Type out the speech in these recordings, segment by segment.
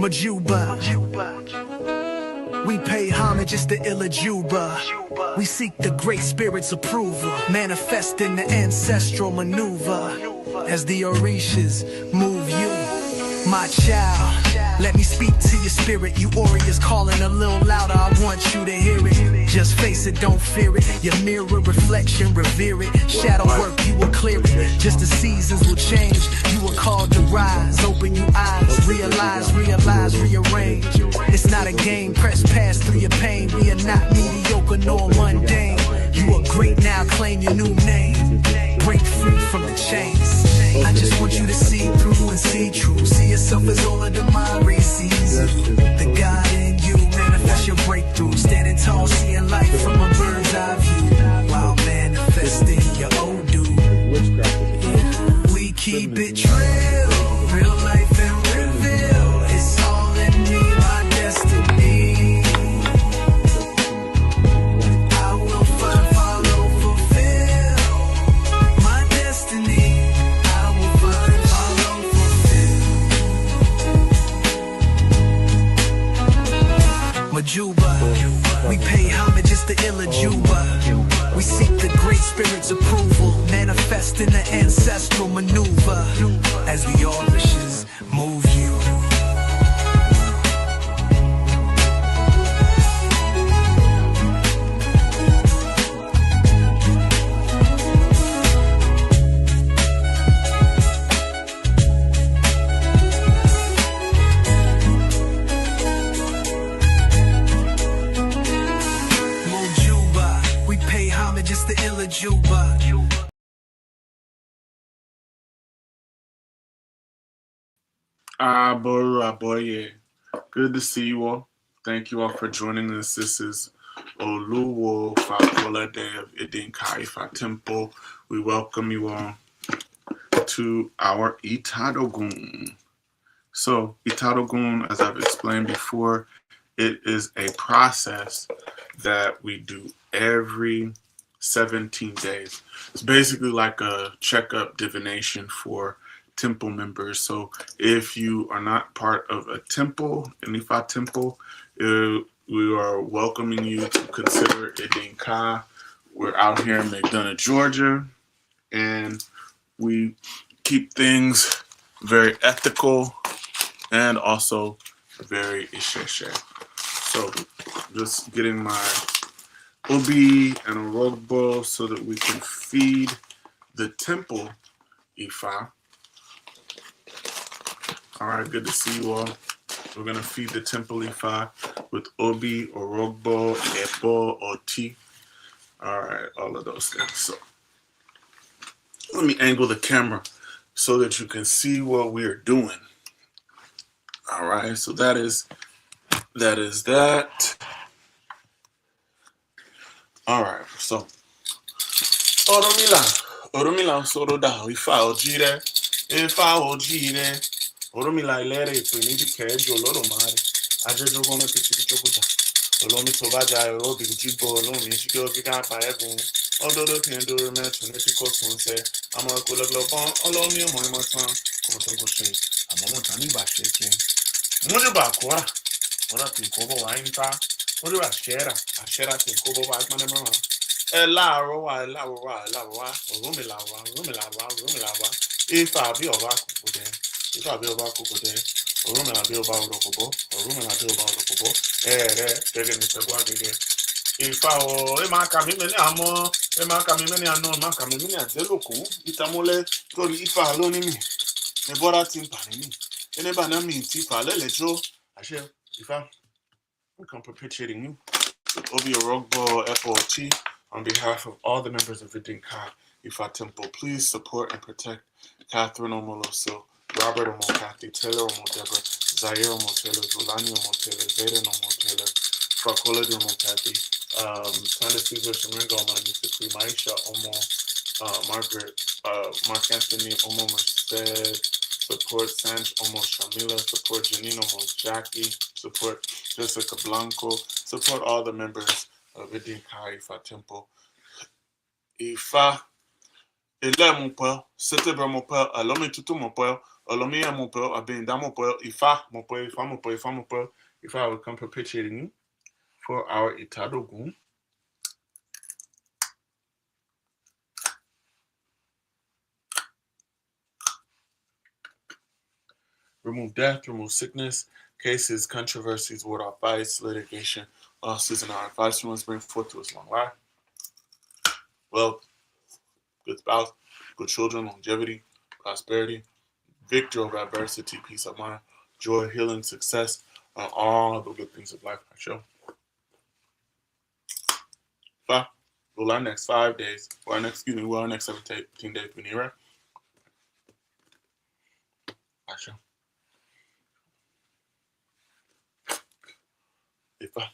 Majuba. We pay homage, it's the Itadogun. We seek the great spirit's approval, manifesting the ancestral maneuver. As the Orishas move you, my child, let me speak to your spirit. You warriors calling a little louder, I want you to hear it. Just face it, don't fear it. Your mirror reflection, revere it. Shadow work, you will clear it. Just the seasons will change. You are called to rise. Open your eyes, realize, rearrange. It's not a game, press past through your pain. We are not mediocre nor mundane. You are great now, claim your new name. Break free from the chains. I just want you to see through and see true. See yourself as all of the mind sees you. The God in you, manifest your breakthrough. Standing tall, seeing life from a bird's eye view. While manifesting your old dude. We keep it real life and reveal. It's all in me, my destiny. I will find, follow, fulfill my destiny. I will find, follow, fulfill. Majuba, we pay homage, it's the Itadogun. We seek the great spirit's approval, manifesting the ancestral maneuver. As the Orishas move you. We pay homage, it's the Itadogun. Boy, good to see you all. Thank you all for joining us. This is Oluwo Fakola Day of Idinka Ifa Temple. We welcome you all to our Itadogun. So, Itadogun, as I've explained before, it is a process that we do every 17 days. It's basically like a checkup divination for temple members. So if you are not part of a temple, an Ifa temple, we are welcoming you to consider Idinka. We're out here in McDonough, Georgia, and we keep things very ethical and also very isheshe. So just getting my obi and a rogbo so that we can feed the temple Ifa. All right, good to see you all. We're going to feed the temple Ifa with obi, orogbo, epo, or tea. All right, all of those things. So let me angle the camera so that you can see what we're doing. All right, so that is that. All right, so Oromila soroda Ifa ojire. Oromila ilere ipini dikejo loro mari. Ajejo gona titi chokuta. Olomi tobaja ero bijibo olomi shikyo kika pa egun. Ododo tiendo remet netiko sunse. Amo kulaglobon olomi omo emotan. Komoton koshe. Amo tani ba sheke. Mojo ba kwa. Ora tinkobo wa inta. Mojo ba ashera tinkobo wa akmane mama. Láàárọ̀ wa Oromila wa Ifa bí ọba kòkò dẹ Oromila bí ọba òròkòbó gẹ́gẹ́ ní sẹ́gbọ́ agẹ́gẹ́ Ifa ẹ máa kà mí mẹ́ni àmọ́ ẹ máa kà mí mẹ́ni àná ẹ máa kà mí mẹ́ni àjẹ́lòkó ìtàmọ́lẹ̀ torí Ifa lónìí mi ẹ bọ́ra ti ń pàrí mi ẹni bá náà mi ti fà lẹ́lẹ́jọ́ àṣẹ Ifa we come perpetuating you with Obi Orogbo FOT. On behalf of all the members of the Idinka Ifa Temple, please support and protect Catherine Omoloso, Robert Omokati, Taylor Omodebra, Zaire Omotaylor, Zulani Omotaylor, Zayden Omotaylor, Fakola Omokati, Sanda Caesar, Shaminga Omanisi, Maisha Omo, Margaret, Mark Anthony Omo Merced, support Sanj Omo Shamila, support Janine Omo Jackie, support Jessica Blanco, support all the members of Idinka Ifa Temple. Ifa, ele mon père, c'était mon père, alors mais tout mon père, Olomia mon père, Abin dans mon père, Ifa, mon père, Ifa, mon père, Ifa, mon père, Ifa will come perpetuating you for our Itadogun. Remove death, remove sickness, cases, controversies, ward off fights, litigation, losses, and our advice we must bring forth to us long life, wealth, good spouse, good children, longevity, prosperity, victory over adversity, peace of mind, joy, healing, success, and all the good things of life I show. Five. Well, our next 5 days, or our next 17 days, we need, right? I show. If I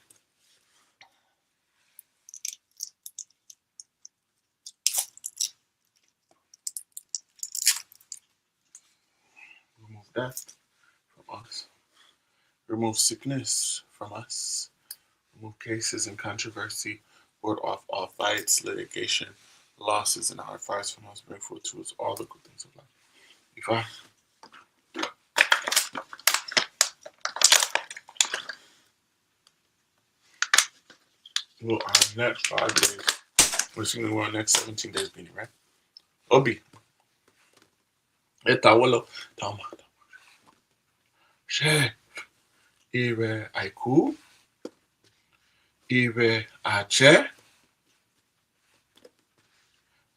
remove death from us, remove sickness from us, remove cases and controversy, ward off all fights, litigation, losses, and our advice from us, bring forth to us all the good things of life. If I well, our next 5 days, we're seeing our next 17 days being, right? Obi. Etawolo. Tama. She. Ire aiku. Ire aje.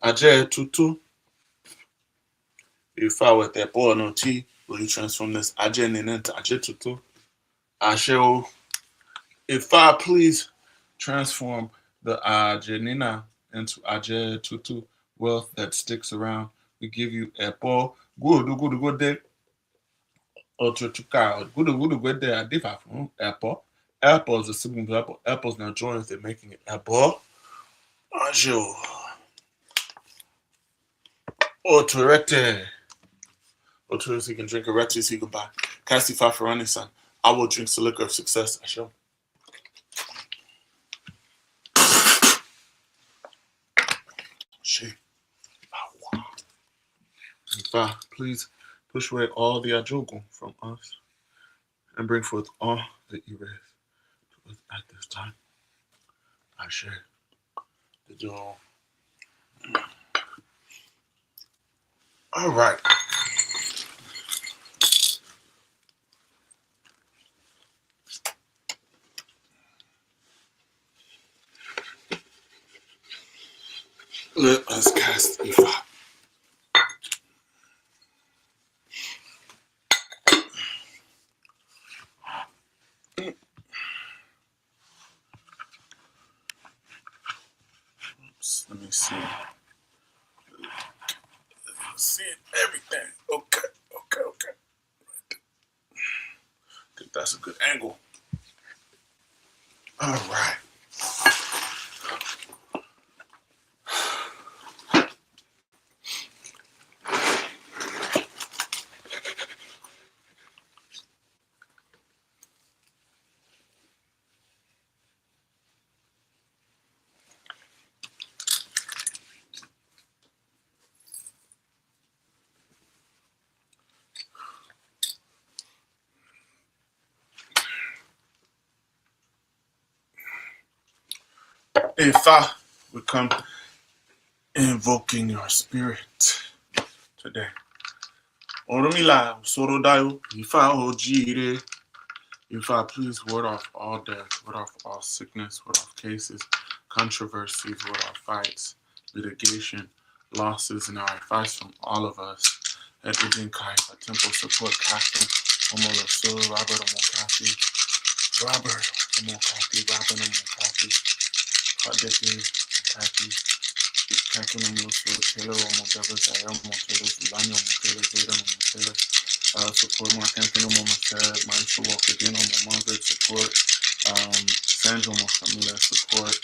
Aje tutu. If I were that boy no tea, will you transform this aje into aje tutu? Ashe. If I please transform the ajenina into aje tutu, wealth that sticks around. We give you epo. Good day. Otutuka. Good day. I differ from apple. Apple is a sibling to apple. Apple's now joined they're making it apple. Ajo. Oturete. Oturete, so you can drink a reti so you can buy. Cassie Fafarani son. I will drink the liquor of success. I shall. Ifa, please push away all the Ajogun from us and bring forth all the erase to us at this time. I share the door. All right. Let us cast Ifa. Let me see. See everything. Okay. I think that's a good angle. All right. If I would come invoking your spirit today. Oromila, Sorodayo, if I ojire, if I please ward off all death, ward off all sickness, ward off cases, controversies, ward off fights, litigation, losses, and our advice from all of us at Ujinkai, a temple support Captain, Omoloso, Robert Omokati, Kadeki, Kaki, Kakuna Musu, Taylor, Omodeva, Zaya, Motelo, Zulano, Motelo, Zeta, Motelo, support my Campino, Momotela, Mindful Walk again on my Margaret, support Sandro Mofamila, support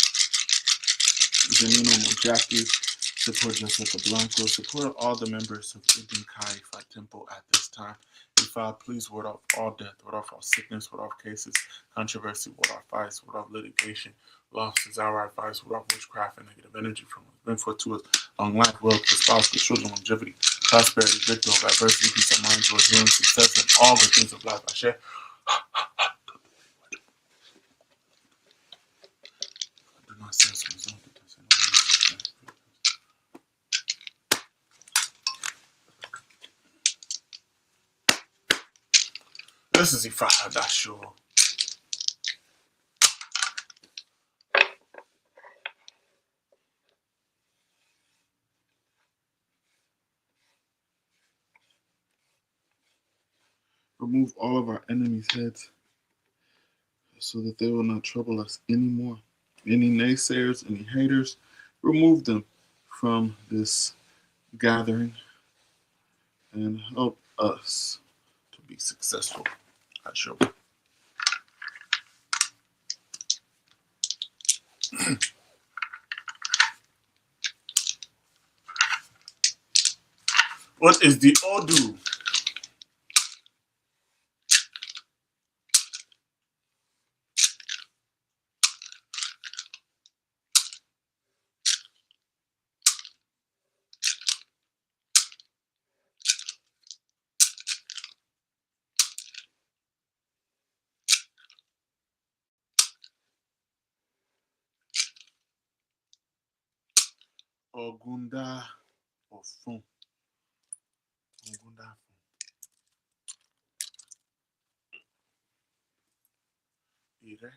Zanino Mojaki, support Jessica Blanco, support all the members of Ibn Kai Temple at this time. If I please ward off all death, ward off all sickness, ward off cases, controversy, ward off fights, ward off litigation, losses, our advice, ward off witchcraft and negative energy from us. Bring forth to us long life, wealth, spouse, children, longevity, prosperity, victory over adversity, peace of mind, joy, healing, success, and all the things of life I share. Do not say something. This is Ifa, that's sure. Remove all of our enemies' heads so that they will not trouble us anymore. Any naysayers, any haters, remove them from this gathering and help us to be successful. I sure. What is the Odu? Ogunda Ofun. Ogunda Ire.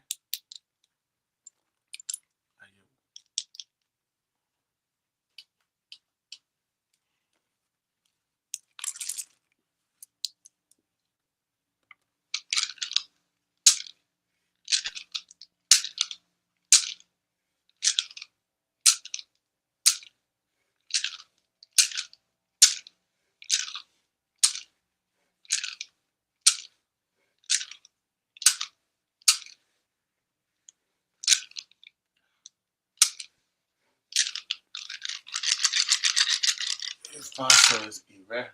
His father says Ire.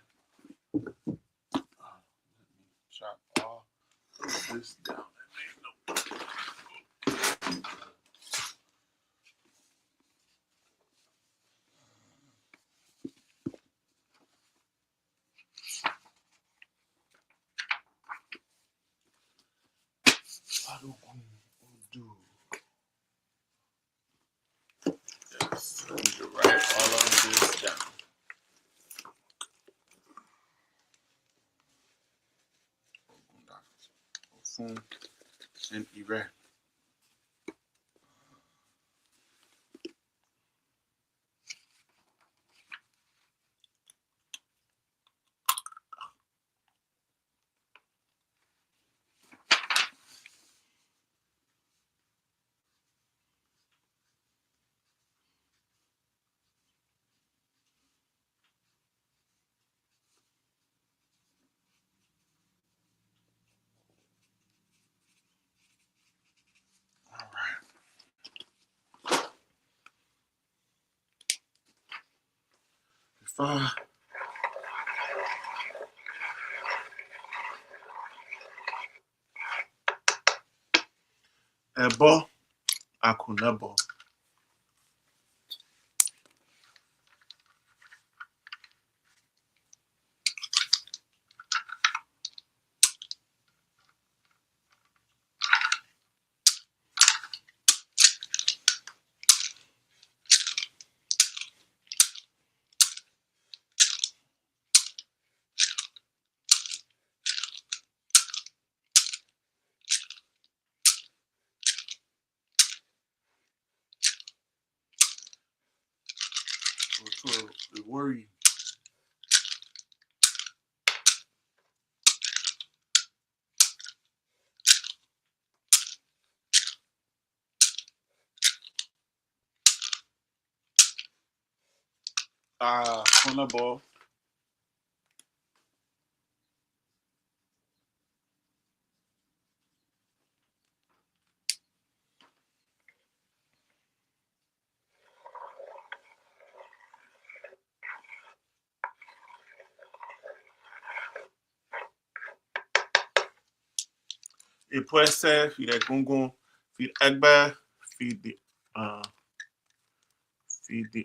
Chop all this down. Itadogun Odu. Yes, I need to write all of this down. Ogunda Ofun and Ire. All right. Ifa. Ebo Akunebo. To worry. Kunebo. Et puede ser feed gungun, feed egba, feed the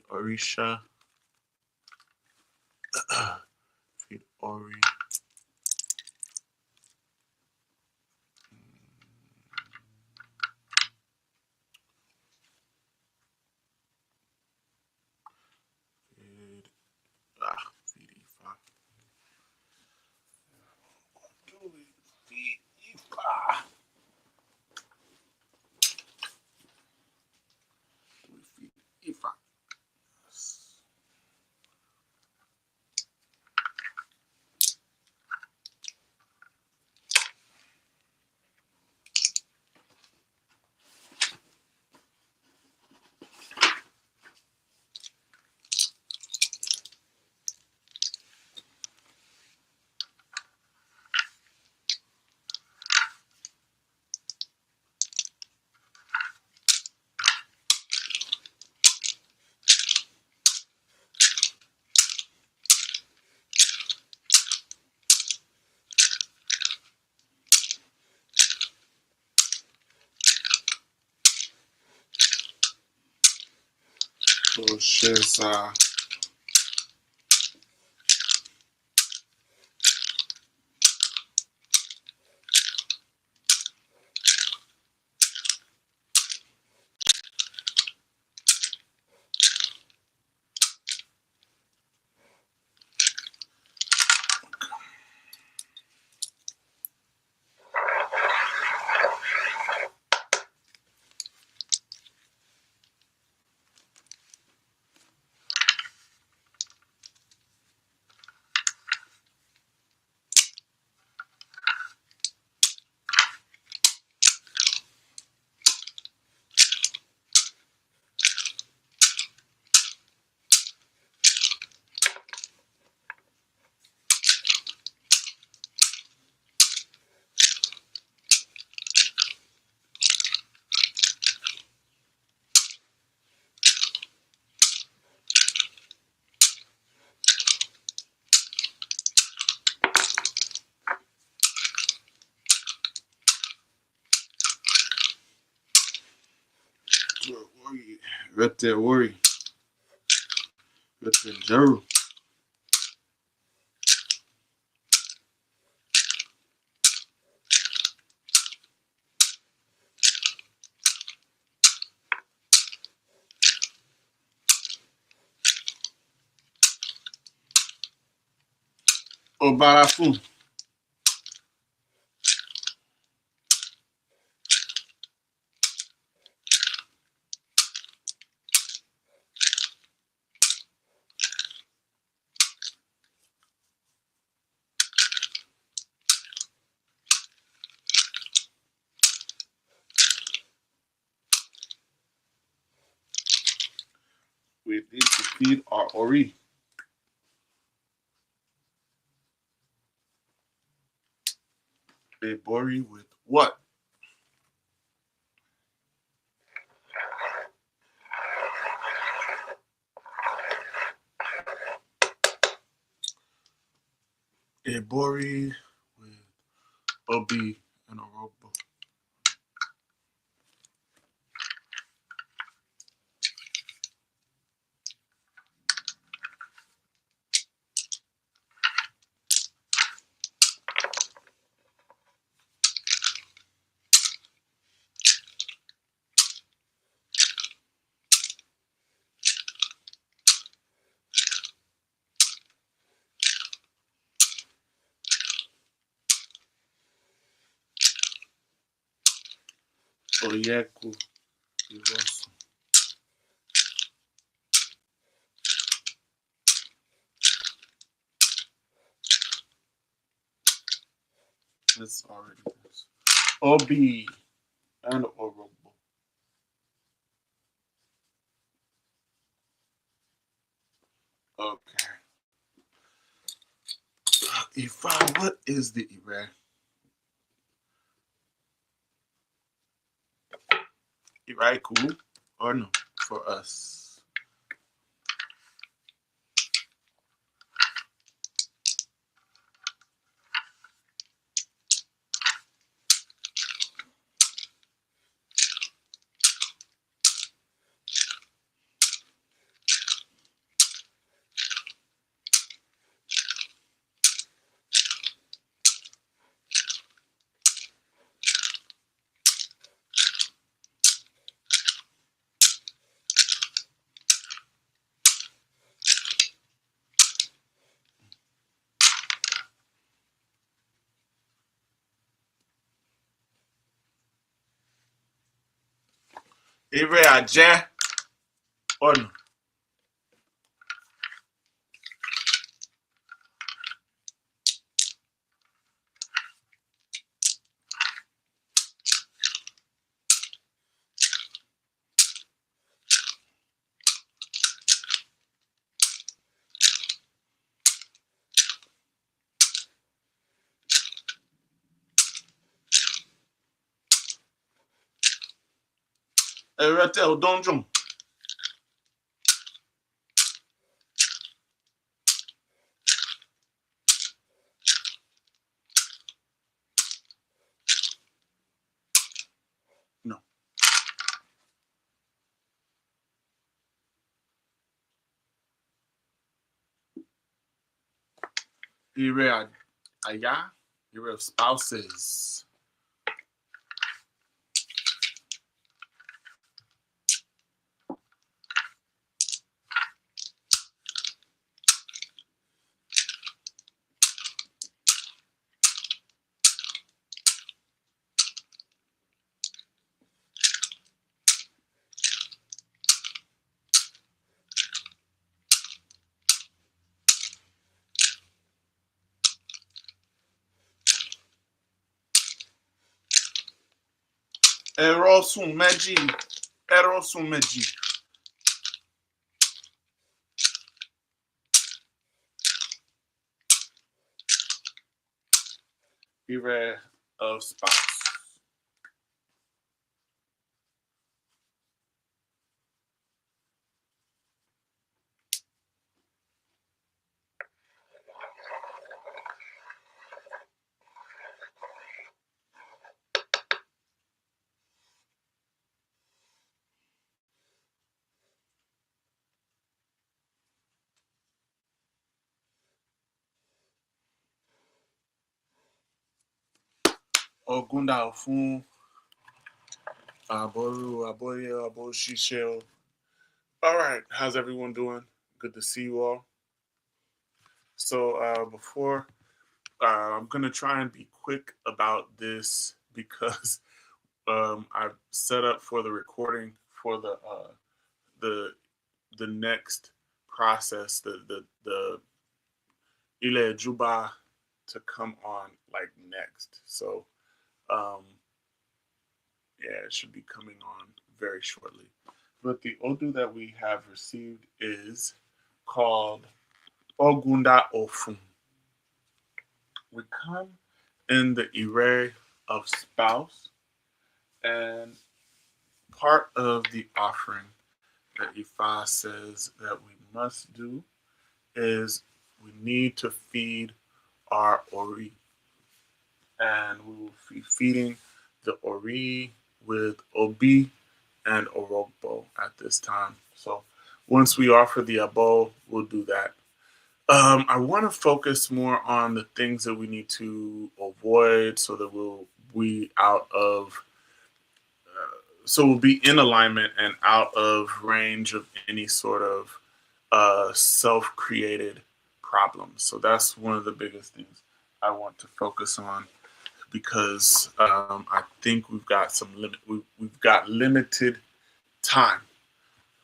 orisha. Feed Ori. Feed Ifa. Feed Ifa. Feed Ifa. Oshesa. Rete Ori. Rete Jeru. Obarafu. We need to feed our Ori. A Bori with what? A Bori with Obi and Orobo. Oyeku. Irosu. That's already this. Obi and Orobo. Okay. Ifa, what is the Ire? Ire cool or no for us? Ire Aje on. Ire te o donjon. No. Ire Aya. Ire of spouses. Erosun Meji. Erosun Meji. Ire of spouse. Ogunda Ofun. Aboru, Aboye, Aboshisho. All right, how's everyone doing? Good to see you all. So before I'm gonna try and be quick about this because I've set up for the recording for the the next process, the Ile Juba to come on like next. So um, yeah, it should be coming on very shortly. But the Odu that we have received is called Ogunda Ofun. We come in the array of spouse, and part of the offering that Ifa says that we must do is we need to feed our Ori, and we will be feeding the Ori with Obi and Orogbo at this time. So once we offer the Abo, we'll do that. I want to focus more on the things that we need to avoid so that we'll be out of, so we'll be in alignment and out of range of any sort of self-created problems. So that's one of the biggest things I want to focus on because I think we've got some limit. We've got limited time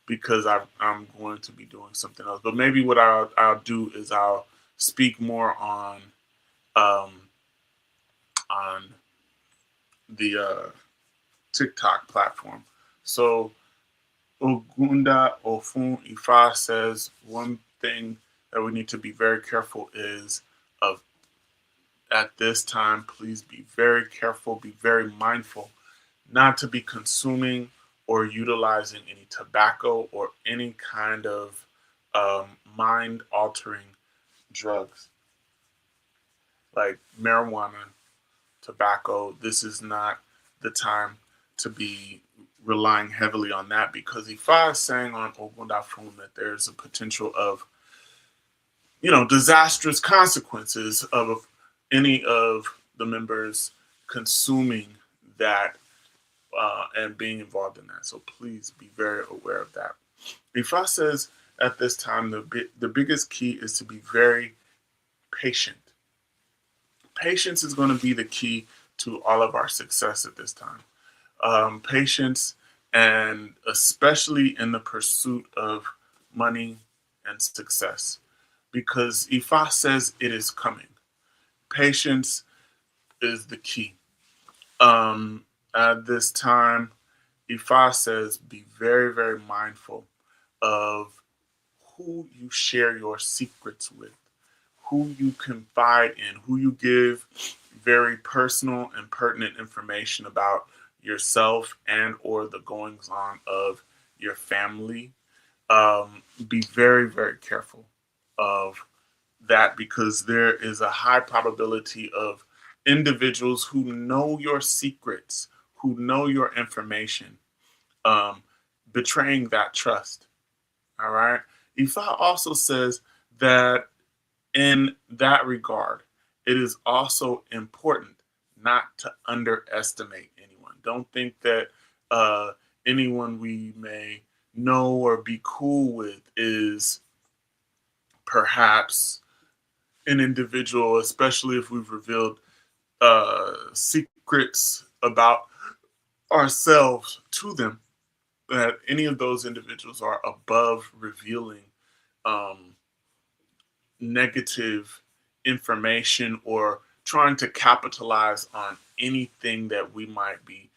because I'm going to be doing something else. But maybe what I'll do is I'll speak more um, on the TikTok platform. So Ogunda Ofun Ifa says one thing that we need to be very careful is of at this time, please be very careful, be very mindful not to be consuming or utilizing any tobacco or any kind of mind altering drugs like marijuana, tobacco. This is not the time to be relying heavily on that because Ifa is saying on Ogundafun that there's a potential of, disastrous consequences of any of the members consuming that and being involved in that. So please be very aware of that. Ifa says at this time the biggest key is to be very patient. Patience is going to be the key to all of our success at this time. Patience and especially in the pursuit of money and success, because Ifa says it is coming. Patience is the key. At this time, Ifa says be very, very mindful of who you share your secrets with, who you confide in, who you give very personal and pertinent information about yourself and or the goings on of your family. Be very, very careful of that, because there is a high probability of individuals who know your secrets, who know your information, um, betraying that trust. All right. Ifa also says that in that regard, it is also important not to underestimate anyone. Don't think that uh, anyone we may know or be cool with is perhaps an individual, especially if we've revealed secrets about ourselves to them, that any of those individuals are above revealing um, negative information or trying to capitalize on anything that we might be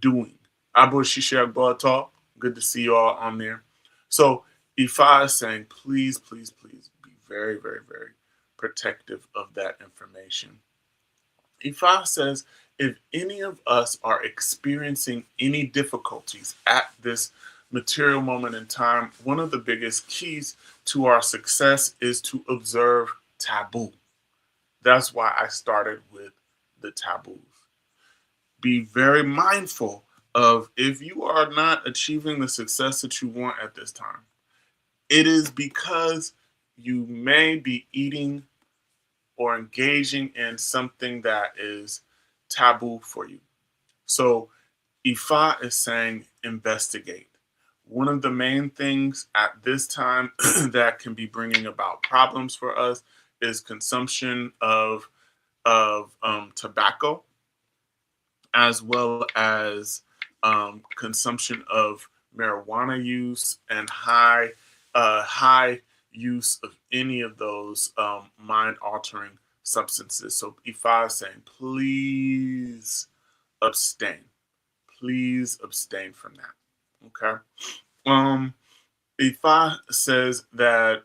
doing. Abu Shishak Talk, good to see you all on there. So Ifa is saying, please, please, please be very, very, very protective of that information. Ifa says, if any of us are experiencing any difficulties at this material moment in time, one of the biggest keys to our success is to observe taboo. That's why I started with the taboos. Be very mindful of, if you are not achieving the success that you want at this time, it is because you may be eating or engaging in something that is taboo for you. So Ifa is saying investigate. One of the main things at this time that can be bringing about problems for us is consumption of tobacco, as well as consumption of marijuana use and high use of any of those mind altering substances. So Ifa is saying, please abstain. Please abstain from that. Okay. Um, Ifa says that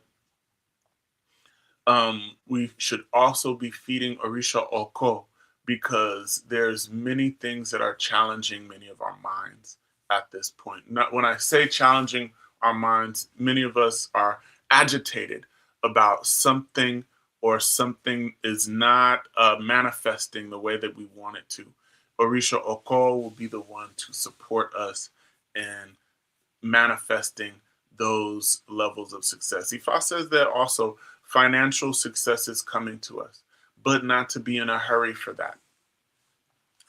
we should also be feeding Orisha Oko, because there's many things that are challenging many of our minds at this point. Not, when I say challenging our minds, many of us are agitated about something, or something is not manifesting the way that we want it to. Orisha Oko will be the one to support us in manifesting those levels of success. Ifa says that also financial success is coming to us, but not to be in a hurry for that.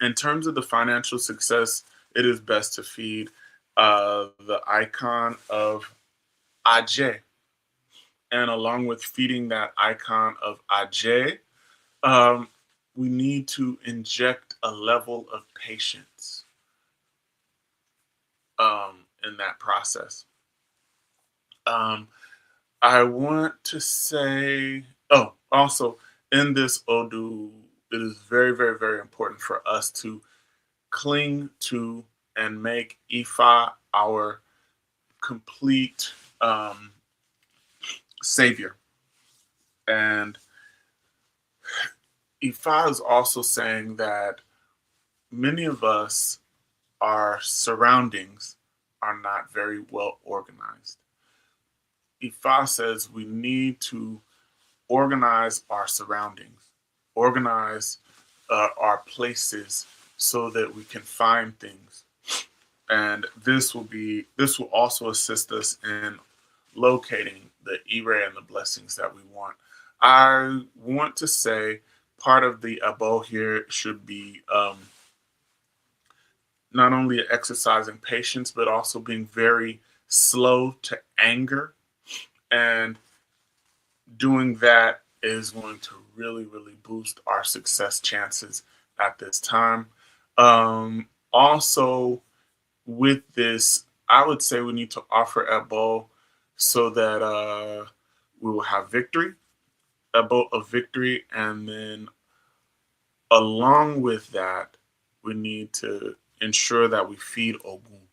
In terms of the financial success, it is best to feed the icon of Ajay. And along with feeding that icon of Ajay, um, we need to inject a level of patience in that process. Um, I want to say, oh, also in this Odu, it is very, very, very important for us to cling to and make Ifa our complete savior. And Ifa is also saying that many of us, our surroundings are not very well organized. Ifa says we need to organize our surroundings, organize our places, so that we can find things. And this will also assist us in locating the ire and the blessings that we want. I want to say part of the abo here should be not only exercising patience, but also being very slow to anger. And doing that is going to really, really boost our success chances at this time. Also, with this, I would say we need to offer Ebo so that we will have victory, Ebo of victory, and then along with that, we need to ensure that we feed Ogun.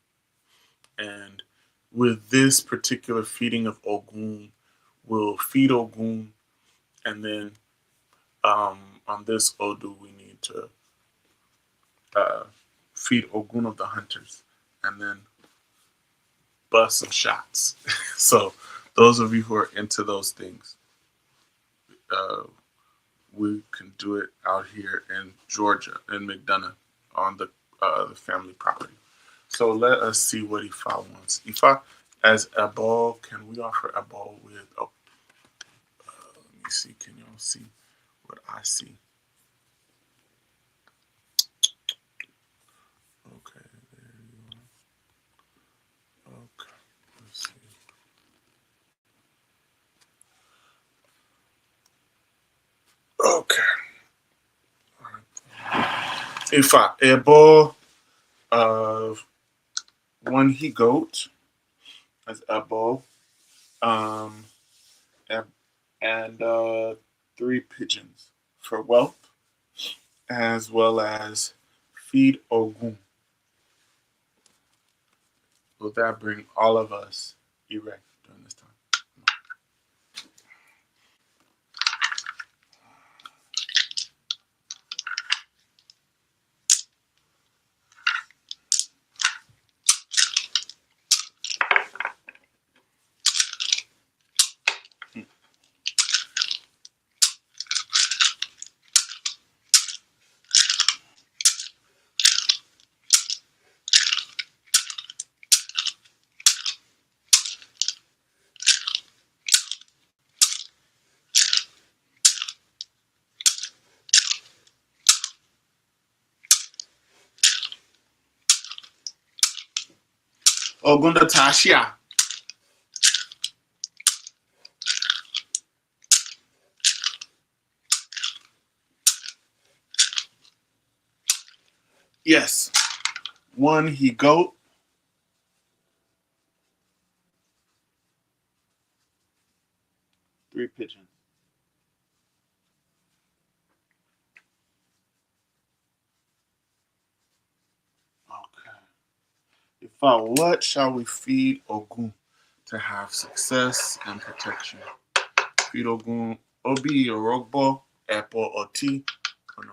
And with this particular feeding of Ogun, we'll feed Ogun, and then on this Odu, we need to uh, feed Ogun of the hunters, and then bust some shots. So those of you who are into those things, uh, we can do it out here in Georgia, in McDonough, on the family property. So let us see what Ifa wants. Ifa, as a ball, can we offer a ball with? Oh, let me see. Can y'all see what I see? Okay, there you are. Okay, let's see. Okay. Ifa, a ball of one he goat as a ball, um, and, and 3 pigeons for wealth, as well as feed Ogun. Will that bring all of us erect during this time? Ogunda Tashia. Yes. One he goat. 3 pigeons. Okay. What shall we feed Ogun to have success and protection? Feed Ogun Obi Orogbo, apple or tea. Oh, no.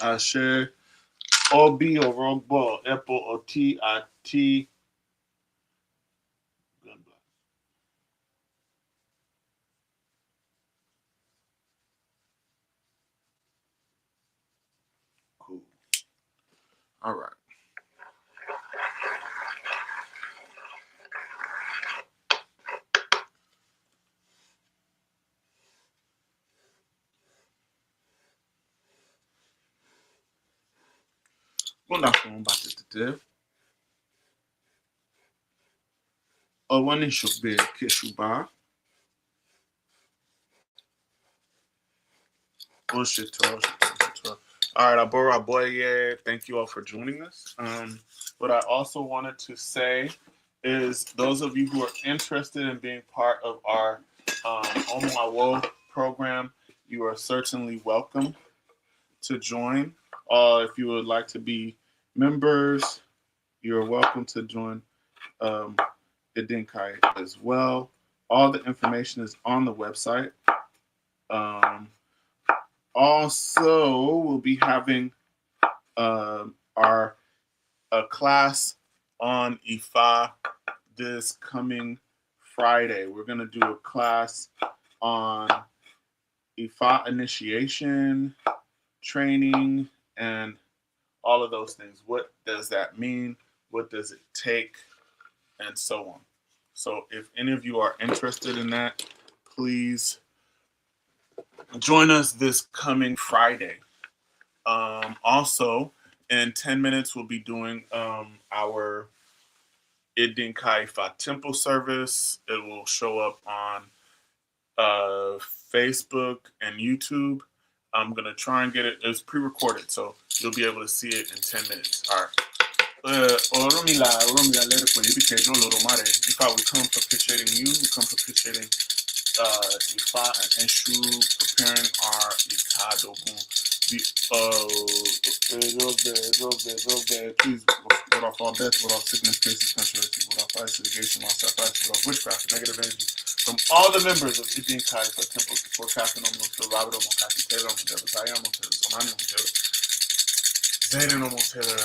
Ashe Obi Orogbo, apple or tea at tea. God bless. Cool. All right. Wọ́n dà fún bàtà tètè. Ọwọ́ ní ṣògbé kéṣùbá. Ó ṣètò. All right, Abora Boye, thank you all for joining us. What I also wanted to say is those of you who are interested in being part of our Omawo program, you are certainly welcome to join. If you would like to be members, you're welcome to join Idinkai as well. All the information is on the website. Also, we'll be having our class on Ifa this coming Friday. We're going to do a class on Ifa initiation, training, and all of those things. What does that mean? What does it take? And so on. So if any of you are interested in that, please join us this coming Friday. Also, in 10 minutes, we'll be doing our Idin Kaifa temple service. It will show up on Facebook and YouTube. I'm going to try and get it. It's pre-recorded, so you'll be able to see it in 10 minutes. All right. Oromila, let it play because no little matter. If I would come propitiating you, we come propitiating Ifa and Eshu, preparing our Itadogun. Please, ward off all death, ward off sickness, cases, controversy, ward off vice, litigation, loss, sacrifice, ward off witchcraft, negative energy from all the members of Idin Kai for Temple, forecasting on Mr. Robert Omokati, Taylor Omotelo, Zion Omotelo, Zonani Omotelo, Zayden Omotelo,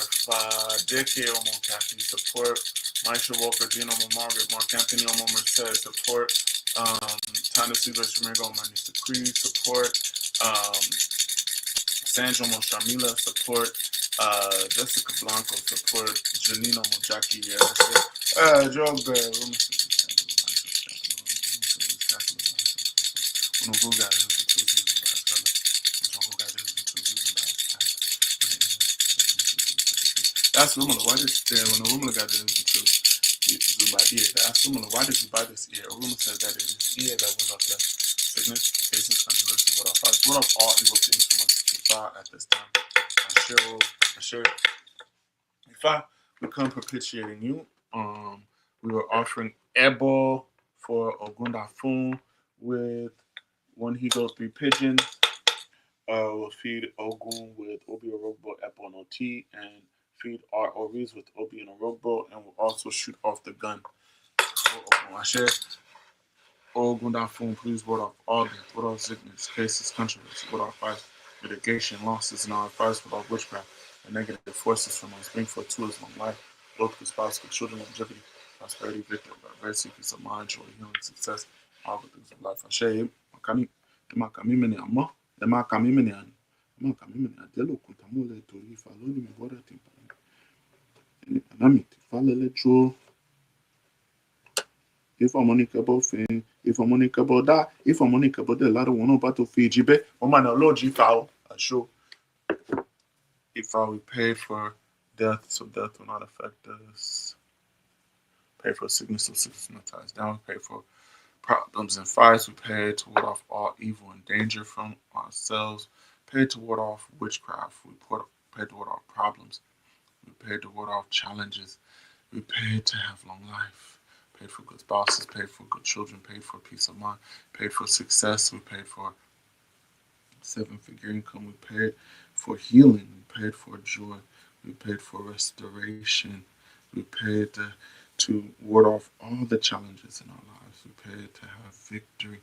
Deke Omokati, support Maisha Walker, Dino Margaret, Mark Anthony Omo Merced, support Tana Silvestre Ringo, Manisa Creed, support Sandra Moshamila, support Jessica Blanco, support Janino Mojaki, Job that's similar. Why did when a woman got the that's similar. Why did you buy this ear? A woman said that it is ear that was up there. Sickness, cases, controversy, what off fights, what off all evil things from us at this time. I share. If I become propitiating you, we were offering Ebo for Ogunda Fun with 1 Higo 3 pigeons. We'll feed Ogun with Obi Orogbo, Ebo no tea, and feed our Oris with Obi and Orogbo, and we'll also shoot off the gun. I share. Ogun Fun, please ward off all death, ward off sickness, cases, controversy, ward off fights, litigation, losses, and all advice, ward off witchcraft, and negative forces from us. Bring forth to us long life, both with spouse, with children, longevity, prosperity, victory, diversity, peace of mind, joy, healing, success, all the things of life. I share. If I'm on about fame, if I'm on about that, if I'm on about the lot of one about to Fiji, oh man, Lord, you foul, I sure. If I we pay for death, so death will not affect us. Pay for sickness, so sickness will not tie us down. Pay for problems and fights. We pay to ward off all evil and danger from ourselves. Pay to ward off witchcraft. We pay to ward off problems. We pay to ward off challenges. We pay to have long life. Paid for good spouses, paid for good children, paid for peace of mind, paid for success, we paid for 7-figure income, we paid for healing, we paid for joy, we paid for restoration, we paid to ward off all the challenges in our lives, we paid to have victory,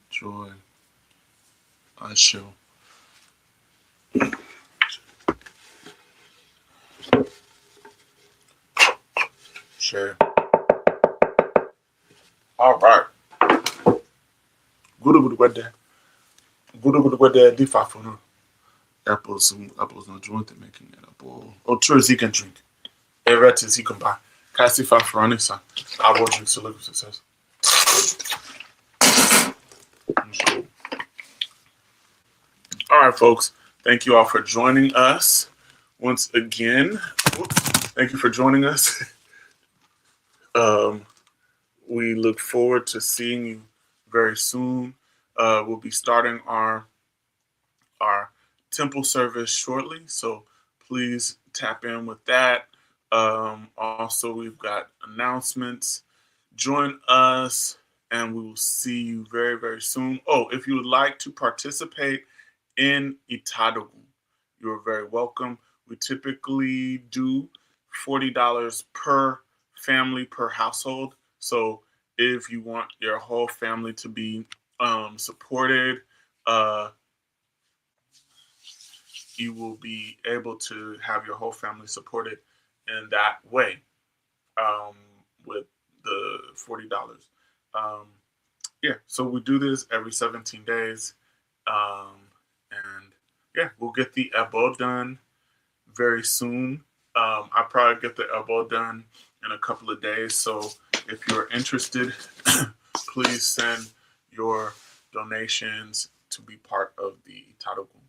joy, I show. Share. All right. Good weather. Good weather. Differ for no. Apples no joint making it apple. Or church he can drink. Everything he can buy. Cassie for Anissa. I will drink so look success. All right, folks. Thank you all for joining us once again. Thank you for joining us. We look forward to seeing you very soon. We'll be starting our temple service shortly, so please tap in with that. Also, we've got announcements. Join us, and we will see you very, very soon. Oh, if you would like to participate in Itadogun, you are very welcome. We typically do $40 per family per household. So if you want your whole family to be supported, you will be able to have your whole family supported in that way with the $40. So we do this every 17 days. And yeah, we'll get the elbow done very soon. I'll probably get the elbow done in a couple of days. So if you're interested, please send your donations to be part of the Itadogun.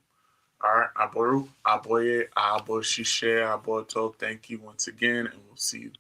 All right, Aboru, Aboye, Abo Shishe, Aboto, thank you once again, and we'll see you.